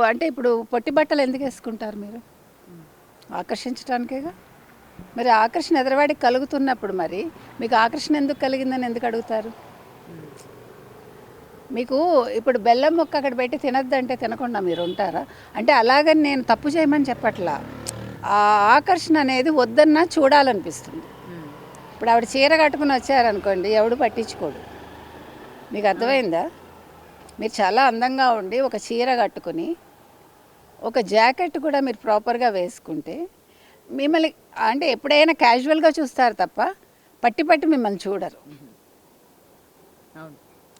అంటే ఇప్పుడు పొట్టి బట్టలు ఎందుకు వేసుకుంటారు మీరు? ఆకర్షించడానికేగా. మరి ఆకర్షణ ఎదరవాడికి కలుగుతున్నప్పుడు మరి మీకు ఆకర్షణ ఎందుకు కలిగిందని ఎందుకు అడుగుతారు? మీకు ఇప్పుడు బెల్లం ముక్క అక్కడ పెట్టి తినద్దంటే తినకుండా మీరు ఉంటారా? అంటే అలాగని నేను తప్పు చేయమని చెప్పట్లా. ఆ ఆకర్షణ అనేది వద్దన్నా చూడాలనిపిస్తుంది. ఇప్పుడు ఆవిడ చీర కట్టుకుని వచ్చారనుకోండి, ఎవడు పట్టించుకోడు. మీకు అర్థమైందా? మీరు చాలా అందంగా ఉండి ఒక చీర కట్టుకుని ఒక జాకెట్ కూడా మీరు ప్రాపర్గా వేసుకుంటే మిమ్మల్ని అంటే ఎప్పుడైనా క్యాజువల్గా చూస్తారు తప్ప పట్టి పట్టి మిమ్మల్ని చూడరు.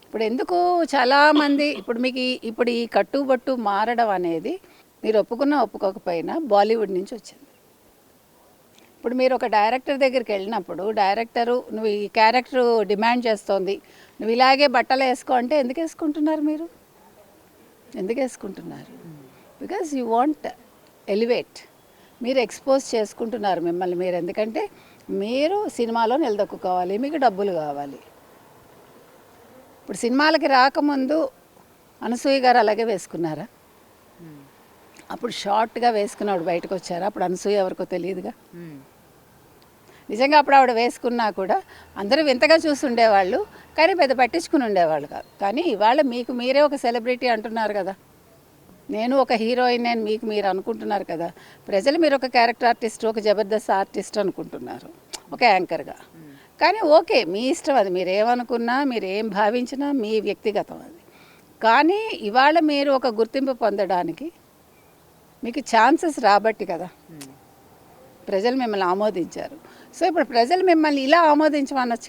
ఇప్పుడు ఎందుకు చాలామంది ఇప్పుడు మీకు ఇప్పుడు ఈ కట్టుబొట్టు మారడం అనేది మీరు ఒప్పుకున్నా ఒప్పుకోకపోయినా బాలీవుడ్ నుంచి వచ్చింది. ఇప్పుడు మీరు ఒక డైరెక్టర్ దగ్గరికి వెళ్ళినప్పుడు డైరెక్టరు నువ్వు ఈ క్యారెక్టర్ డిమాండ్ చేస్తోంది, నువ్వు ఇలాగే బట్టలు వేసుకో అంటే ఎందుకు వేసుకుంటున్నారు మీరు? ఎందుకు వేసుకుంటున్నారు? Because you want elevate. మీరు ఎక్స్పోజ్ చేసుకుంటున్నారు మిమ్మల్ని మీరు. ఎందుకంటే మీరు సినిమాలో నిలదొక్కుకోవాలి, మీకు డబ్బులు కావాలి. ఇప్పుడు సినిమాలకి రాకముందు అనసూయ గారు అలాగే వేసుకున్నారా? అప్పుడు షార్ట్గా వేసుకున్నప్పుడు బయటకు వచ్చారా? అప్పుడు అనసూయ ఎవరికో తెలియదుగా. నిజంగా అప్పుడు ఆవిడ వేసుకున్నా కూడా అందరూ వింతగా చూస్తుండేవాళ్ళు, కానీ పెద్ద పట్టించుకుని ఉండేవాళ్ళు కాదు. కానీ ఇవాళ మీకు మీరే ఒక సెలబ్రిటీ అంటున్నారు కదా, నేను ఒక హీరోయిన్ అని మీకు మీరు అనుకుంటున్నారు కదా. ప్రజలు మీరు ఒక క్యారెక్టర్ ఆర్టిస్ట్, ఒక జబర్దస్త్ ఆర్టిస్ట్ అనుకుంటున్నారు, ఒక యాంకర్గా. కానీ ఓకే, మీ ఇష్టం అది. మీరు ఏమనుకున్నా, మీరు ఏం భావించినా మీ వ్యక్తిగతం అది. కానీ ఇవాళ మీరు ఒక గుర్తింపు పొందడానికి మీకు ఛాన్సెస్ రాబట్టి కదా ప్రజలు మిమ్మల్ని ఆమోదించారు. సో ఇప్పుడు ప్రజలు మిమ్మల్ని ఇలా ఆమోదించమనొచ్చు